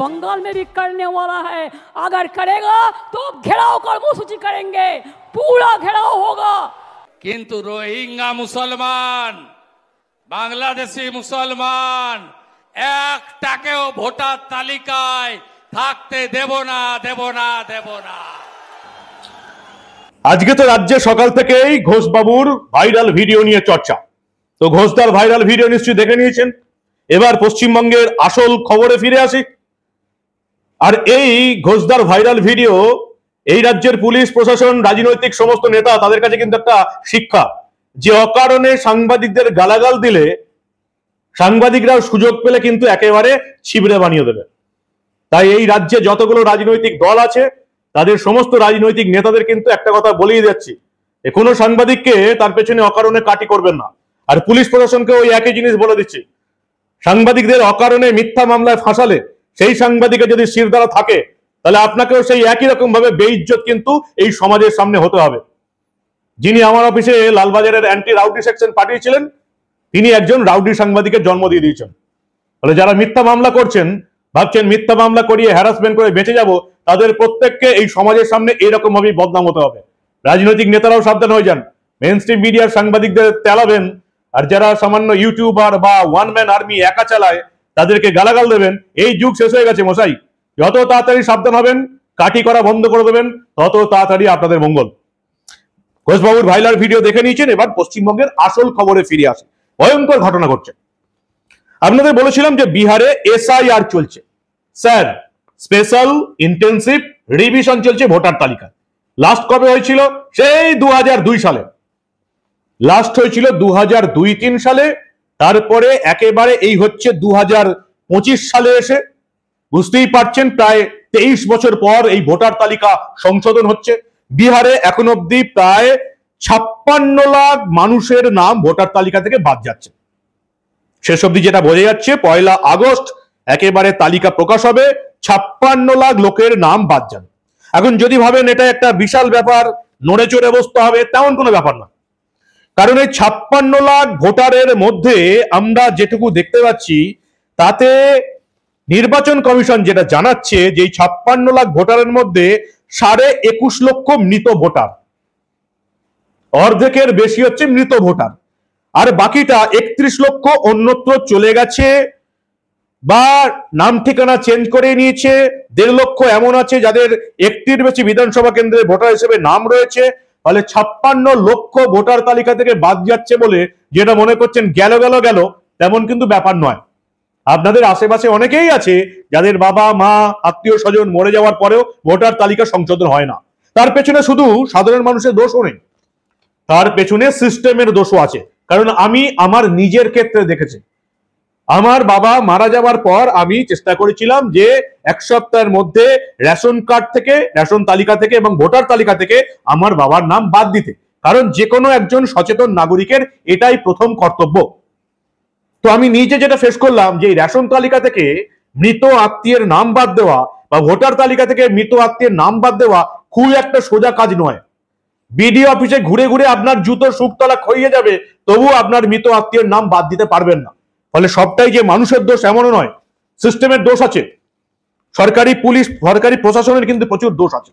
बंगाल में भी करने वाला है। अगर करेगा तो घेराव कर्मसूची करेंगे, पूरा घेराव होगा। किंतु रोहिंग्या मुसलमान, बांग्लादेशी मुसलमान एकटाकेও ভোটার তালিকায় থাকতে দেব না, দেব না, দেব না। আজকে তো রাজ্যে সকাল থেকেই ঘোষবাবুর ভাইরাল ভিডিও নিয়ে চর্চা। তো ঘোষদার ভাইরাল ভিডিও নিশ্চয়ই দেখে নিয়েছেন। এবার পশ্চিমবঙ্গের আসল খবরে ফিরে আসি। আর এই ঘোষদার ভাইরাল ভিডিও এই রাজ্যের পুলিশ প্রশাসন, রাজনৈতিক সমস্ত নেতা, তাদের কাছে কিন্তু একটা শিক্ষা, যে অকারণে সাংবাদিকদের গালাগাল দিলে সাংবাদিকরাও সুযোগ পেলে কিন্তু একেবারে ছিবড়ে বানিয়ে দেবে। তাই এই রাজ্যে যতগুলো রাজনৈতিক দল আছে তাদের সমস্ত রাজনৈতিক নেতাদের কিন্তু একটা কথা বলেই যাচ্ছি, কোনো সাংবাদিককে তার পেছনে অকারণে কাটি করবেন না। আর পুলিশ প্রশাসনকে ওই একই জিনিস বলে দিচ্ছি, সাংবাদিকদের অকারণে মিথ্যা মামলায় ফাঁসালে সেই সাংবাদিকের যদি শিরদাঁড়া থাকে তাহলে আপনাকেও সেই একই রকম ভাবে বেইজ্জত কিন্তু এই সমাজের সামনে হতে হবে। যিনি আমার অফিসে লালবাজারের অ্যান্টি রাউডি সেকশন পাঠিয়েছিলেন, তিনি একজন রাউডি সাংবাদিকের জন্ম দিয়ে দিয়েছেন। তাহলে যারা মিথ্যা মামলা করছেন, ভাবছেন মিথ্যা মামলা করিয়ে হ্যারাসমেন্ট করে বেঁচে যাব, তাদের প্রত্যেককে এই সমাজের সামনে এইরকম ভাবেই বদনাম হতে হবে। রাজনৈতিক নেতারাও সাবধান হয়ে যান, মেইন স্ট্রিম মিডিয়ার সাংবাদিকদের তেলাবেন, আর যারা সামান্য ইউটিউবার বা ওয়ান ম্যান আর্মি একা চালায় তাদেরকে গালাগাল দেবেন। এই যুগ শেষ হয়ে গেছে মশাই। যত তাড়াতাড়ি সাবধান হবেন, কাটি করা বন্ধ করে দেবেন, তত তাড়াতাড়ি আপনাদের মঙ্গল। ঘোষবাবুর ভাইরাল ভিডিও দেখে নিয়েছেন, এবার পশ্চিমবঙ্গের আসল খবরে ফিরে আসে। ভয়ঙ্কর ঘটনা ঘটছে। আপনাদের বলেছিলাম যে বিহারে এসআইআর চলছে, স্যার স্পেশাল ইন্টেনসিভ রিভিশন চলছে ভোটার তালিকা। লাস্ট কবে হয়েছিল? সেই 2002 সালে লাস্ট হয়েছিল, 2002-03 সালে। তারপরে একেবারে এই হচ্ছে 2025 সালে এসে, বুঝতেই পারছেন প্রায় 23 বছর পর এই ভোটার তালিকা সংশোধন হচ্ছে। বিহারে এখন অব্দি প্রায় 56 লাখ মানুষের নাম ভোটার তালিকা থেকে বাদ যাচ্ছে। শেষ অব্দি যেটা বোঝা যাচ্ছে, 1 আগস্ট একেবারে তালিকা প্রকাশ হবে, 56 লাখ লোকের নাম বাদ যাবে। এখন যদি ভাবেন এটা একটা বিশাল ব্যাপার, নড়ে চড়ে বসতে হবে, তেমন কোনো ব্যাপার না। কারণ এই 56 লাখ ভোটারের মধ্যে আমরা যেটুকু দেখতে পাচ্ছি, তাতে নির্বাচন কমিশন যেটা জানাচ্ছে যে এই 56 লাখ ভোটারের মধ্যে 21.5 লক্ষ মৃত ভোটার, অর্ধেকের বেশি হচ্ছে মৃত ভোটার। আর বাকিটা 31 লক্ষ অন্যত্র চলে গেছে বা নাম ঠিকানা চেঞ্জ করে নিয়েছে। 1.5 লক্ষ এমন আছে যাদের 1টির বেশি বিধানসভা কেন্দ্রে ভোটার হিসেবে নাম রয়েছে। ফলে 56 লক্ষ ভোটার তালিকা থেকে বাদ যাচ্ছে বলে যেটা মনে করছেন গেল গেল গেল, তেমন কিন্তু ব্যাপার নয়। আপনাদের আশেপাশে অনেকেই আছে যাদের বাবা মা আত্মীয় স্বজন মরে যাওয়ার পরেও ভোটার তালিকা সংশোধন হয় না। তার পেছনে শুধু সাধারণ মানুষের দোষও নেই, তার পেছনে সিস্টেমের দোষও আছে। কারণ আমি আমার নিজের ক্ষেত্রে দেখেছি, আমার বাবা মারা যাওয়ার পর আমি চেষ্টা করেছিলাম যে 1 সপ্তাহের মধ্যে রেশন কার্ড থেকে, রেশন তালিকা থেকে এবং ভোটার তালিকা থেকে আমার বাবার নাম বাদ দিতে। কারণ যে কোনো একজন সচেতন নাগরিকের এটাই প্রথম কর্তব্য। তো আমি নিজে যেটা ফেস করলাম যে রেশন তালিকা থেকে মৃত আত্মীয়ের নাম বাদ দেওয়া বা ভোটার তালিকা থেকে মৃত আত্মীয়ের নাম বাদ দেওয়া খুব একটা সোজা কাজ নয়। বিডিও অফিসে ঘুরে ঘুরে আপনার জুতোর শুকতলা ক্ষয়ে যাবে, তবু আপনার মৃত আত্মীয়ের নাম বাদ দিতে পারবেন না। ফলে সবটাই যে মানুষের দোষ এমনও নয়, সিস্টেমের দোষ আছে, সরকারি পুলিশ, সরকারি প্রশাসনের কিন্তু প্রচুর দোষ আছে।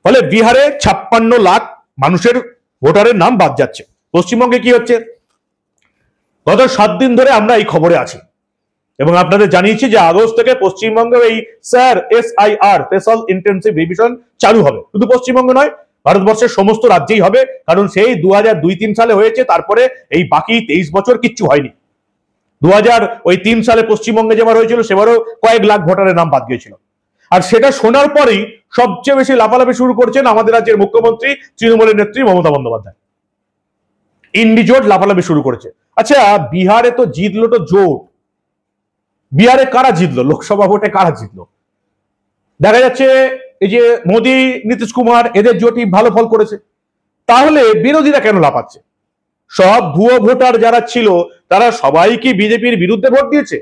ফলে বিহারে 56 লাখ মানুষের ভোটারের নাম বাদ যাচ্ছে। পশ্চিমবঙ্গে কি হচ্ছে? গত 7 দিন ধরে আমরা এই খবরে আছি এবং আপনাদের জানিয়েছি যে আগস্ট থেকে পশ্চিমবঙ্গে এই sir SIR special intensive revision চালু হবে। শুধু পশ্চিমবঙ্গ নয়, ভারতবর্ষের সমস্ত রাজ্যেই হবে। কারণ সেই 2002-03 সালে হয়েছে, তারপরে এই বাকি 23 বছর কিচ্ছু হয়নি। 2003 সালে পশ্চিমবঙ্গে যেবার হয়েছিল সেবারও কয়েক লাখ ভোটারের নাম বাদ গিয়েছিল। আর সেটা শোনার পরেই সবচেয়ে বেশি লাফালাফি শুরু করছেন আমাদের রাজ্যের মুখ্যমন্ত্রী তৃণমূলের নেত্রী মমতা বন্দ্যোপাধ্যায়। ইন্ডিজোট লাফালাফি শুরু করেছে। আচ্ছা, বিহারে তো জিতলো তো জোট, বিহারে কারা জিতলো? লোকসভা ভোটে কারা জিতলো? দেখা যাচ্ছে এই যে মোদী, নীতিশ কুমার, এদের জোটই ভালো ফল করেছে। তাহলে বিরোধীরা কেন লাফাচ্ছে? সব ভুয়ো ভোটার যারা ছিল তারা সবাই কি বিজেপির বিরুদ্ধে ভোট দিয়েছে?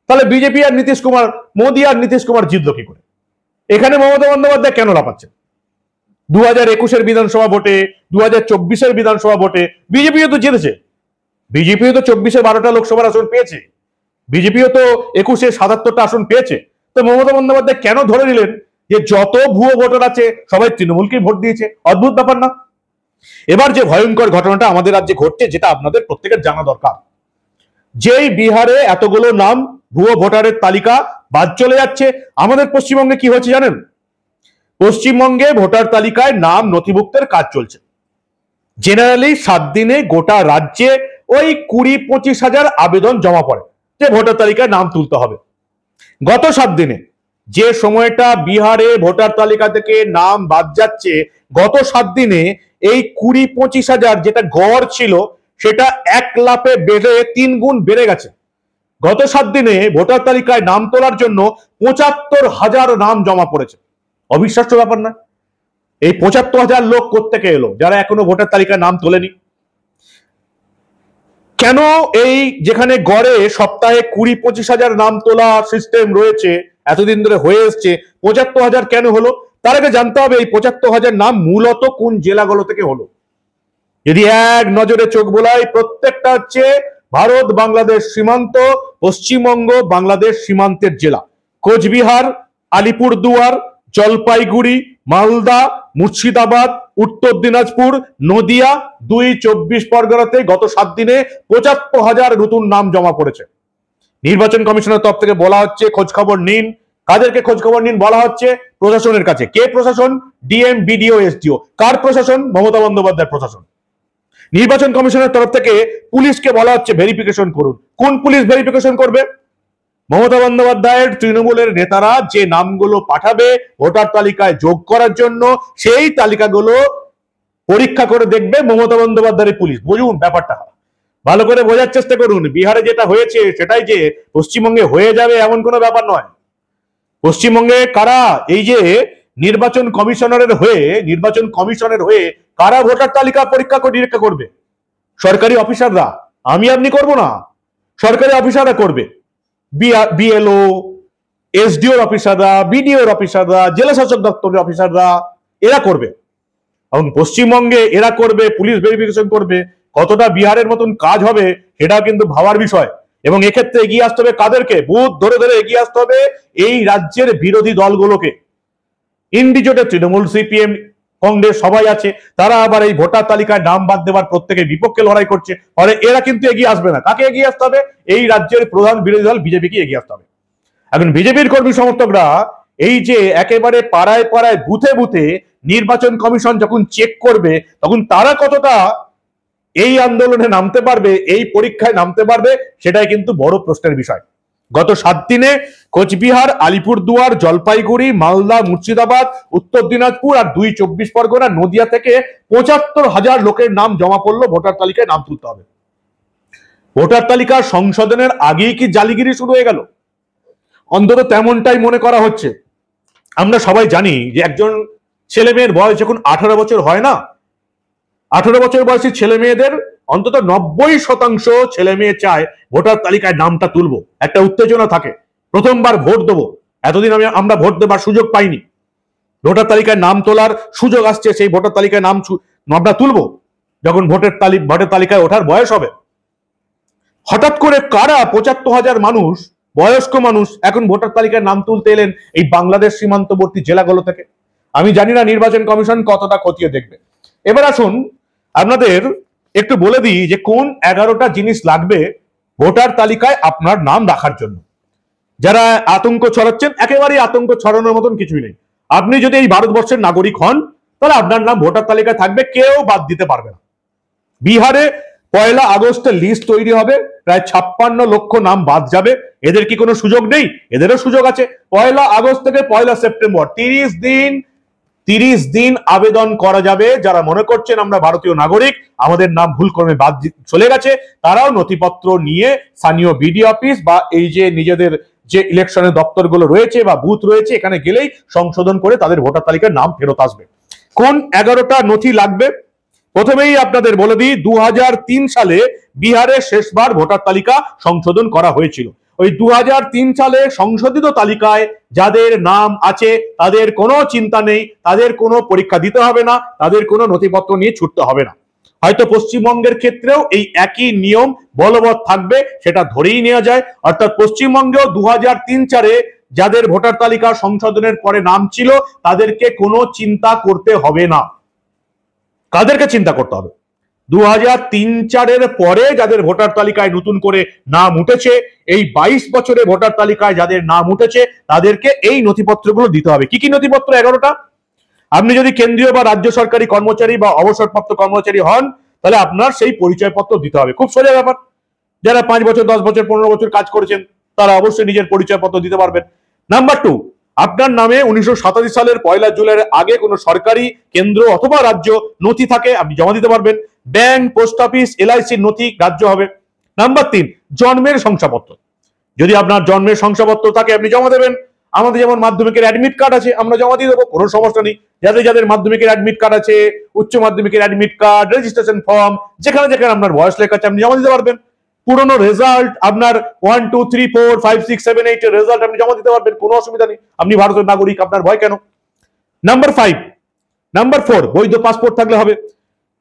তাহলে বিজেপি আর নীতিশ কুমার, মোদী আর নীতিশ কুমার জিতলো কি করে? এখানে মমতা বন্দ্যোপাধ্যায় কেন লাফাচ্ছে? 2021-এর বিধানসভা ভোটে, 2024-এর বিধানসভা ভোটে বিজেপিও তো জিতেছে। বিজেপিও তো 24-এ 12টা লোকসভার আসন পেয়েছে, বিজেপিও তো 21-এ 77টা আসন পেয়েছে। তো মমতা বন্দ্যোপাধ্যায় কেন ধরে নিলেন যে যত ভুয়ো ভোটার আছে সবাই তৃণমূলকেই ভোট দিয়েছে? অদ্ভুত ব্যাপার না? এবার যে ভয়ঙ্কর ঘটনাটা আমাদের রাজ্যে ঘটছে, যেটা আপনাদের প্রত্যেকের জানা দরকার, যেই বিহারে এতগুলো নাম ভুয়ো ভোটারের তালিকা বাদ চলে যাচ্ছে, আমাদের পশ্চিমবঙ্গে কি হচ্ছে জানেন? পশ্চিমবঙ্গে ভোটার তালিকায় নাম নথিভুক্তের কাজ চলছে। জেনারেলি 7 দিনে গোটা রাজ্যে ওই 20-25 হাজার আবেদন জমা পড়ে যে ভোটার তালিকায় নাম তুলতে হবে। গত 7 দিনে যে সময়টা বিহারে ভোটার তালিকা থেকে নাম বাদ যাচ্ছে, গত 7 দিনে এই 20-25 হাজার যেটা গড় ছিল সেটা 1 লাফে বেড়ে 3 গুণ বেড়ে গেছে। গত 7 দিনে ভোটার তালিকায় নাম তোলার জন্য 75,000 নাম জমা পড়েছে। অবিশ্বাস্য ব্যাপার না? এই 75,000 লোক কোত্থেকে এলো যারা এখনো ভোটার তালিকায় নাম তোলেনি? কেন এই যেখানে গড়ে সপ্তাহে 20-25 হাজার নাম তোলা সিস্টেম রয়েছে, এতদিন ধরে হয়ে এসছে, 75,000 কেন হলো? তার আগে জানতে হবে এই 75,000 নাম মূলত কোন জেলাগুলো থেকে হলো। যদি এক নজরে চোখ বোলাই, প্রত্যেকটা হচ্ছে ভারত বাংলাদেশ সীমান্ত, পশ্চিমবঙ্গ বাংলাদেশ সীমান্তের জেলা। কোচবিহার, আলিপুরদুয়ার, জলপাইগুড়ি, মালদা, মুর্শিদাবাদ, উত্তর দিনাজপুর, নদিয়া, 24 পরগনাতে গত 7 দিনে 75,000 নতুন নাম জমা পড়েছে। নির্বাচন কমিশনের তরফ থেকে বলা হচ্ছে খোঁজ খবর নিন। কাদেরকে খোঁজ খবর নিন বলা হচ্ছে? প্রশাসনের কাছে। কে প্রশাসন? DM, BDO, SDO. কার প্রশাসন? মমতা বন্দ্যোপাধ্যায়ের প্রশাসন। নির্বাচন কমিশনের তরফ থেকে পুলিশকে বলা হচ্ছে ভেরিফিকেশন করুন। কোন পুলিশ ভেরিফিকেশন করবে? মমতা বন্দ্যোপাধ্যায়ের তৃণমূলের নেতারা যে নামগুলো পাঠাবে ভোটার তালিকায় যোগ করার জন্য, সেই তালিকাগুলো পরীক্ষা করে দেখবে মমতা বন্দ্যোপাধ্যায়ের পুলিশ। বুঝুন ব্যাপারটা, ভালো করে বোঝার চেষ্টা করুন। বিহারে যেটা হয়েছে সেটাই যে পশ্চিমবঙ্গে হয়ে যাবে এমন কোনো ব্যাপার নয়। পশ্চিমবঙ্গে কারা এই যে নির্বাচন কমিশনের হয়ে কারা ভোটার তালিকা পরীক্ষা করে নিরীক্ষা করবে? সরকারি অফিসাররা। আমি আপনি করব না, সরকারি অফিসাররা করবে। বিএলও, এসডিওর অফিসাররা, বিডিওর অফিসাররা, জেলা শাসক দপ্তরের অফিসাররা, এরা করবে। এবং পশ্চিমবঙ্গে এরা করবে, পুলিশ ভেরিফিকেশন করবে। কতটা বিহারের মতন কাজ হবে সেটাও কিন্তু ভাবার বিষয়। এবং এক্ষেত্রে এগিয়ে আসতে হবে কাদেরকে? বুথ ধরে ধরে এগিয়ে আসতে হবে এই রাজ্যের বিরোধী দলগুলোকে। ইন্ডিজোটে তৃণমূল, সিপিএম, কংগ্রেস সবাই আছে, তারা আবার এই ভোটার তালিকায় নাম বাদ দেওয়ার প্রত্যেকের বিপক্ষে লড়াই করছে। ফলে এরা কিন্তু এগিয়ে আসবে না। কাকে এগিয়ে আসতে হবে? এই রাজ্যের প্রধান বিরোধী দল বিজেপিকে এগিয়ে আসতে হবে। এখন বিজেপির কর্মী সমর্থকরা এই যে একেবারে পাড়ায় পাড়ায় বুথে বুথে নির্বাচন কমিশন যখন চেক করবে, তখন তারা কতটা এই আন্দোলনে নামতে পারবে, এই পরীক্ষায় নামতে পারবে, সেটাই কিন্তু বড় প্রশ্নের বিষয়। গত 7 দিনে কোচবিহার, আলিপুরদুয়ার, জলপাইগুড়ি, মালদা, মুর্শিদাবাদ, উত্তর দিনাজপুর আর 24 পরগনা, নদিয়া থেকে 75,000 লোকের নাম জমা পড়লো ভোটার তালিকায় নাম তুলতে হবে। ভোটার তালিকা সংশোধনের আগেই কি জালিগিরি শুরু হয়ে গেল? অন্তত তেমনটাই মনে করা হচ্ছে। আমরা সবাই জানি যে একজন ছেলে মেয়ের বয়স যখন 18 বছর হয় না, 18 বছর বয়সী ছেলে মেয়েদের অন্তত 90% ছেলে মেয়ে চায় ভোটার তালিকায় নামটা তুলবো। একটা উত্তেজনা থাকে, প্রথমবার ভোট দেবো, এতদিন আমরা ভোট দেবার সুযোগ পাইনি, ভোটার তালিকায় নাম তোলার সুযোগ আসছে, সেই ভোটার তালিকায় নামটা তুলবো যখন ভোটের তালিকায় ওঠার বয়স হবে। হঠাৎ করে কারা 75,000 মানুষ, বয়স্ক মানুষ এখন ভোটার তালিকায় নাম তুলতে এলেন এই বাংলাদেশ সীমান্তবর্তী জেলাগুলো থেকে? আমি জানি না নির্বাচন কমিশন কতটা খতিয়ে দেখবে। এবার আসুন আপনাদের একটু বলে দিই যে কোন 11টা জিনিস লাগবে ভোটার তালিকায় আপনার নাম রাখার জন্য। যারা আতঙ্ক ছড়াচ্ছেন, একেবারেই আতঙ্ক ছড়ানোর মতন কিছুই নেই। আপনি যদি এই ভারতবর্ষের নাগরিক হন, তাহলে আপনার নাম ভোটার তালিকায় থাকবে, কেউ বাদ দিতে পারবে না। বিহারে 1 আগস্টে লিস্ট তৈরি হবে, প্রায় 56 লক্ষ নাম বাদ যাবে। এদের কি কোনো সুযোগ নেই? এদেরও সুযোগ আছে। 1 আগস্ট থেকে 1 সেপ্টেম্বর 30 দিন আবেদন করা যাবে। যারা মনে করছেন আমরা ভারতীয় নাগরিক, আমাদের নাম ভুল ক্রমে বাদ চলে গেছে, তারাও নথিপত্র নিয়ে স্থানীয় বিডিও অফিস বা এই যে নিজেদের যে ইলেকশনের দপ্তরগুলো রয়েছে বা বুথ রয়েছে, এখানে গেলেই সংশোধন করে তাদের ভোটার তালিকার নাম ফেরত আসবে। কোন 11টা নথি লাগবে? প্রথমেই আপনাদের বলে দিই, 2003 সালে বিহারে শেষবার ভোটার তালিকা সংশোধন করা হয়েছিল। ওই 2003 সালে সংশোধিত তালিকায় যাদের নাম আছে তাদের কোনো চিন্তা নেই, তাদের কোনো পরীক্ষা দিতে হবে না, তাদের কোনো নথিপত্র নিয়ে ছুটতে হবে না। হয়তো পশ্চিমবঙ্গের ক্ষেত্রেও এই একই নিয়ম বলবৎ থাকবে, সেটা ধরেই নেওয়া যায়। অর্থাৎ পশ্চিমবঙ্গেও 2003 সালে যাদের ভোটার তালিকা সংশোধনের পরে নাম ছিল তাদেরকে কোনো চিন্তা করতে হবে না। কাদেরকে চিন্তা করতে হবে? 2003-4 পরে যাদের ভোটার তালিকায় নতুন করে নাম উঠেছে, এই 22 বছরে ভোটার তালিকায় যাদের নাম উঠেছে তাদেরকে এই নথিপত্রগুলো দিতে হবে। কি কি নথিপত্র? 11টা। আপনি যদি কেন্দ্রীয় বা রাজ্য সরকারি কর্মচারী বা অবসরপ্রাপ্ত কর্মচারী হন তাহলে আপনার সেই পরিচয়পত্র দিতে হবে। খুব সোজা ব্যাপার। যারা 5 বছর, 10 বছর, 15 বছর কাজ করেছেন তারা অবশ্যই নিজের পরিচয়পত্র দিতে পারবেন। নাম্বার 2, আপনার নামে 1987 সালের 1 জুলাইয়ের আগে কোনো সরকারি কেন্দ্র অথবা রাজ্য নথি থাকে আপনি জমা দিতে পারবেন। ব্যাংক, পোস্ট অফিস, এলআইসির নথি গ্রাহ্য হবে। নাম্বার 3, জন্মের শংসাপত্র। যদি আপনার জন্মের শংসাপত্র থাকে আপনি জমা দেবেন। আমাদের যেমন মাধ্যমিকের অ্যাডমিট কার্ড আছে, আমরা জমা দিয়ে দেবো, কোনো সমস্যা নেই। যাদের যাদের মাধ্যমিকের অ্যাডমিট কার্ড আছে, উচ্চ মাধ্যমিকের অ্যাডমিট কার্ড, রেজিস্ট্রেশন ফর্ম, যেখানে যেখানে আপনার বয়স লেখা আছে আপনি জমা দিতে পারবেন। পুরনো রেজাল্ট আপনার 1, 2, 3, 4, 5, 6, 7, 8 এর রেজাল্ট আপনি জমা দিতে পারবেন, কোনো অসুবিধা নেই। আপনি ভারতের নাগরিক, আপনার ভয় কেন? নাম্বার 4, বৈধ পাসপোর্ট থাকলে হবে।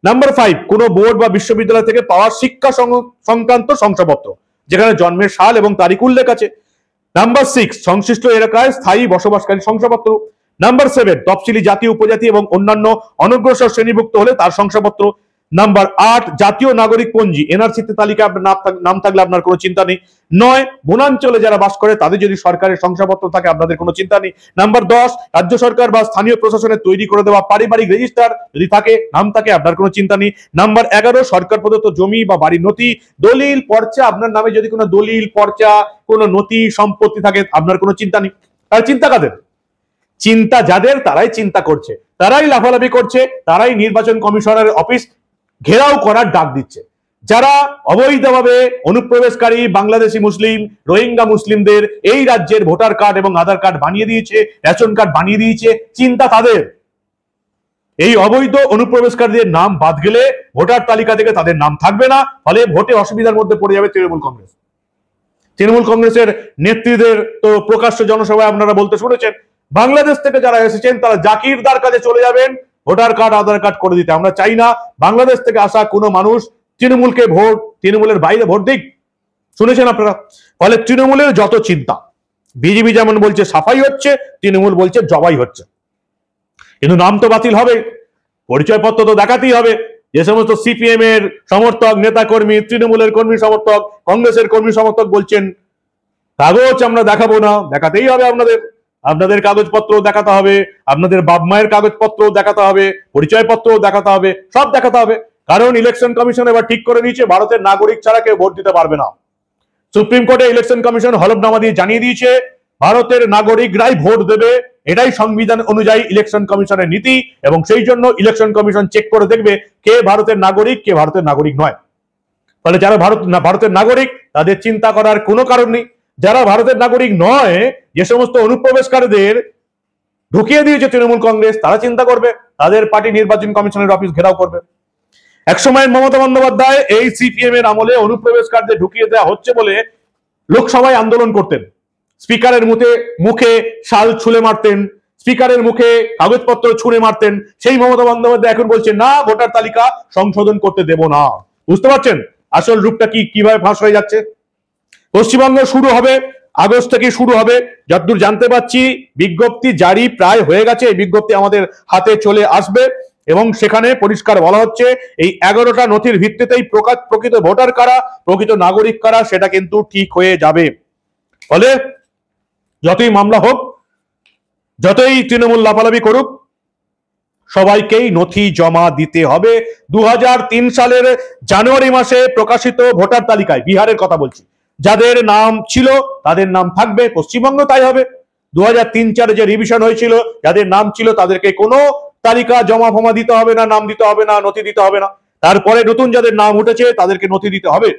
নাম্বার 5, কোনো বোর্ড বা বিশ্ববিদ্যালয় থেকে পাওয়া শিক্ষা সংক্রান্ত শংসাপত্র যেখানে জন্মের সাল এবং তারিখ উল্লেখ আছে। নাম্বার 6, সংশ্লিষ্ট এলাকায় স্থায়ী বসবাসকারী শংসাপত্র। নাম্বার 7, তফসিলি জাতি, উপজাতি এবং অন্যান্য অনগ্রসর শ্রেণীভুক্ত হলে তার শংসাপত্র। নাম্বার 8, জাতীয় নাগরিক পঞ্জি, এনআরসিতে তালিকা আপনার নাম থাকলে আপনার কোনো চিন্তা নেই। 9, বনাঞ্চলে যারা বাস করে তাদের যদি সরকারের শংসাপত্র থাকে আপনাদের কোনো চিন্তা নেই। নাম্বার 10, রাজ্য সরকার বা স্থানীয় প্রশাসনের তৈরি করে দেওয়া পারিবারিক রেজিস্টার যদি থাকে, নাম থাকে, আপনার কোনো চিন্তা নেই। নাম্বার 11, সরকার প্রদত্ত জমি বা বাড়ির নথি, দলিল, পর্চা, আপনার নামে যদি কোনো দলিল, পর্চা, কোনো নথি, সম্পত্তি থাকে আপনার কোনো চিন্তা নেই। আর চিন্তা কাদের? চিন্তা যাদের, তারাই চিন্তা করছে, তারাই লাফালাফি করছে, তারাই নির্বাচন কমিশনের অফিস ঘেরাও করার ডাক দিচ্ছে। যারা অবৈধভাবে অনুপ্রবেশকারী বাংলাদেশি মুসলিম, রোহিঙ্গা মুসলিমদের এই রাজ্যের ভোটার কার্ড এবং আধার কার্ড বানিয়ে দিয়েছে, রেশন কার্ড বানিয়ে দিয়েছে, চিন্তা তাদের। এই অবৈধ অনুপ্রবেশকারীদের নাম বাদ গেলে ভোটার তালিকা থেকে তাদের নাম থাকবে না, ফলে ভোটে অসুবিধার মধ্যে পড়ে যাবে তৃণমূল কংগ্রেস। তৃণমূল কংগ্রেসের নেত্রীদের তো প্রকাশ্য জনসভায় আপনারা বলতে শুনেছেন, বাংলাদেশ থেকে যারা এসেছেন তারা জাকিরদার কাছে চলে যাবেন ভোটার কার্ড, আধার কার্ড করে দিতে। আমরা চাই না বাংলাদেশ থেকে আসা কোনো মানুষ তৃণমূলের বাইরে ভোট দিক। শুনেছেন আপনারা? ফলে তৃণমূলের যত চিন্তা, বিজেপি যেমন বলছে সাফাই হচ্ছে, তৃণমূল বলছে জবাই হচ্ছে। কিন্তু নাম তো বাতিল হবে, পরিচয়পত্র তো দেখাতেই হবে। যে সমস্ত সিপিএম এর সমর্থক, নেতা কর্মী, তৃণমূলের কর্মী সমর্থক, কংগ্রেসের কর্মী সমর্থক বলছেন কাগজ আমরা দেখাবো না, দেখাতেই হবে আপনাদের কাগজপত্র দেখাতে হবে, আপনাদের বাপ মায়ের কাগজপত্র দেখাতে হবে, পরিচয়পত্র দেখাতে হবে, সব দেখাতে হবে। কারণ ইলেকশন কমিশন এবার ঠিক করে দিয়েছে ভারতের নাগরিক ছাড়া কেউ ভোট দিতে পারবে না। সুপ্রিম কোর্টে ইলেকশন কমিশন হলফনামা দিয়ে জানিয়ে দিয়েছে ভারতের নাগরিকরাই ভোট দেবে, এটাই সংবিধান অনুযায়ী ইলেকশন কমিশনের নীতি। এবং সেই জন্য ইলেকশন কমিশন চেক করে দেখবে কে ভারতের নাগরিক, কে ভারতের নাগরিক নয়। ফলে যারা ভারতের নাগরিক তাদের চিন্তা করার কোনো কারণ নেই। যারা ভারতের নাগরিক নয়, যে সমস্ত অনুপ্রবেশকারীদের ঢুকিয়ে দিয়েছে তৃণমূল কংগ্রেস, তারা চিন্তা করবে, তাদের পার্টি নির্বাচন কমিশনের অফিস ঘেরাও করবে। একসময় মমতা বন্দ্যোপাধ্যায় এই সিপিএম এর আমলে অনুপ্রবেশকারীদের ঢুকিয়ে দেওয়া হচ্ছে বলে লোকসভায় আন্দোলন করতেন, স্পিকারের মুখে শাল ছুঁড়ে মারতেন, স্পিকারের মুখে কাগজপত্র ছুঁড়ে মারতেন। সেই মমতা বন্দ্যোপাধ্যায় এখন বলছে না, ভোটার তালিকা সংশোধন করতে দেব না। বুঝতে পারছেন আসল রূপটা কিভাবে ফাঁস হয়ে যাচ্ছে? পশ্চিমবঙ্গ শুরু হবে আগস্ট থেকে শুরু হবে, যতদূর জানতে পারছি বিজ্ঞপ্তি জারি প্রায় হয়ে গেছে। এই বিজ্ঞপ্তি আমাদের হাতে চলে আসবে এবং সেখানে পরিষ্কার বলা হচ্ছে এই 11টা নথির ভিত্তিতেই প্রকৃত ভোটার কারা, প্রকৃত নাগরিক কারা সেটা কিন্তু ঠিক হয়ে যাবে। ফলে যতই মামলা হোক, যতই তৃণমূল লাফালাফি করুক, সবাইকেই নথি জমা দিতে হবে। 2003 সালের জানুয়ারি মাসে প্রকাশিত ভোটার তালিকায়, বিহারের কথা বলছি, যাদের নাম ছিল তাদের নাম থাকবে, পশ্চিমবঙ্গ তাই হবে। 2003-4 যে রিভিশন হয়েছিল, যাদের নাম ছিল তাদেরকে কোনো তালিকা জমা ফমা দিতে হবে না, নাম দিতে হবে না, নথি দিতে হবে না। তারপরে নতুন যাদের নাম উঠেছে তাদেরকে নথি দিতে হবে।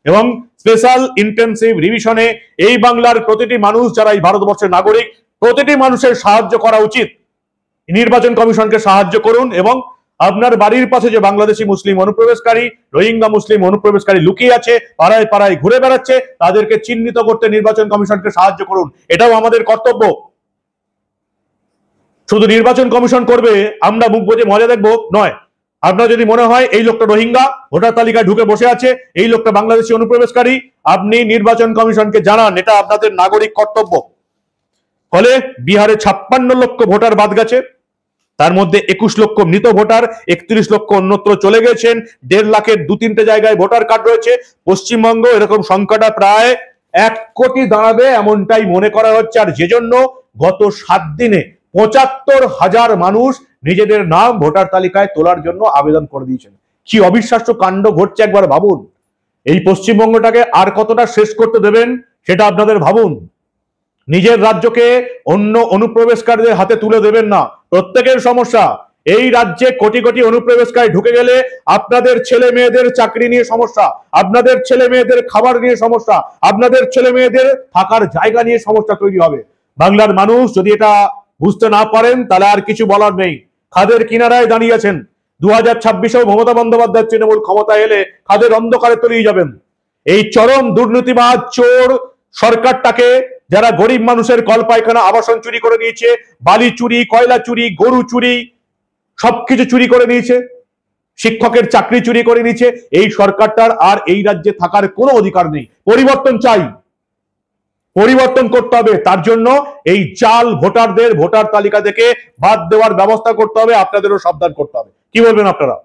এবং স্পেশাল ইন্টেনসিভ রিভিশনে এই বাংলার প্রতিটি মানুষ, যারা এই ভারতবর্ষের নাগরিক, প্রতিটি মানুষের সাহায্য করা উচিত। নির্বাচন কমিশনকে সাহায্য করুন এবং আপনার বাড়ির পাশে যে বাংলাদেশি মুসলিম অনুপ্রবেশকারী, রোহিঙ্গা মুসলিম অনুপ্রবেশকারী লুকিয়ে আছে, পাড়ায় পাড়ায় ঘুরে বেড়াচ্ছে, তাদেরকে চিহ্নিত করতে নির্বাচন কমিশনকে সাহায্য করুন। এটাও আমাদের কর্তব্য। শুধু নির্বাচন কমিশন করবে, আমরা মুখ বুজে মজা দেখবো নয়। আপনার যদি মনে হয় এই লোকটা রোহিঙ্গা, ভোটার তালিকায় ঢুকে বসে আছে, এই লোকটা বাংলাদেশি অনুপ্রবেশকারী, আপনি নির্বাচন কমিশনকে জানান, এটা আপনাদের নাগরিক কর্তব্য। ফলে বিহারে 56 লক্ষ ভোটার বাদ গেছে, তার মধ্যে 21 লক্ষ মৃত ভোটার, 31 লক্ষ অন্যত্র চলে গেছেন, 1.5 লাখের 2-3টে জায়গায় ভোটার কার্ড রয়েছে। পশ্চিমবঙ্গ এরকম সংখ্যাটা প্রায় 1 কোটি দাঁড়াবে এমনটাই মনে করা হচ্ছে। আর যে জন্য গত 7 দিনে 75,000 মানুষ নিজেদের নাম ভোটার তালিকায় তোলার জন্য আবেদন করে দিয়েছেন। কি অবিশ্বাস্য কাণ্ড ঘটছে একবার ভাবুন। এই পশ্চিমবঙ্গটাকে আর কতটা শেষ করতে দেবেন সেটা আপনাদের ভাবুন। নিজের রাজ্যকে অন্য অনুপ্রবেশকারীদের হাতে তুলে দেবেন না, প্রত্যেকের সমস্যা। এই রাজ্যে কোটি কোটি অনুপ্রবেশকারী ঢুকে গেলে আপনাদের ছেলে মেয়েদের চাকরি নিয়ে সমস্যা, আপনাদের ছেলে মেয়েদের খাবার নিয়ে সমস্যা, আপনাদের ছেলে মেয়েদের থাকার জায়গা নিয়ে সমস্যা তৈরি হবে। বাংলার মানুষ যদি এটা বুঝতে না পারেন তাহলে আর কিছু বলার নেই। খাদের কিনারায় দাঁড়িয়ে আছেন। 2026-এও মমতা বন্দ্যোপাধ্যায় তৃণমূল ক্ষমতায় এলে খাদের অন্ধকারে তলিয়ে যাবেন। এই চরম দুর্নীতিবাদ চোর সরকারটাকে, যারা গরিব মানুষের কল পায়খানা আবাসন চুরি করে নিয়েছে, বালি চুরি, কয়লা চুরি, গরু চুরি, সবকিছু চুরি করে নিয়েছে, শিক্ষকের চাকরি চুরি করে নিয়েছে, এই সরকারটার আর এই রাজ্যে থাকার কোনো অধিকার নেই। পরিবর্তন চাই, পরিবর্তন করতে হবে। তার জন্য এই জাল ভোটারদের ভোটার তালিকা থেকে বাদ দেওয়ার ব্যবস্থা করতে হবে, আপনাদেরও সাবধান করতে হবে। কি বলবেন আপনারা?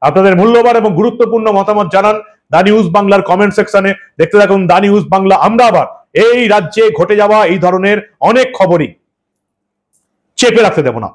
আপনাদের মূল্যবান এবং গুরুত্বপূর্ণ মতামত জানান দা নিউজ বাংলার কমেন্ট সেকশনে। দেখতে থাকুন দা নিউজ বাংলা। আমরা আবার এই রাজ্যে ঘটে যাওয়া এই ধরনের অনেক খবরই চেপে রাখতে দেব না।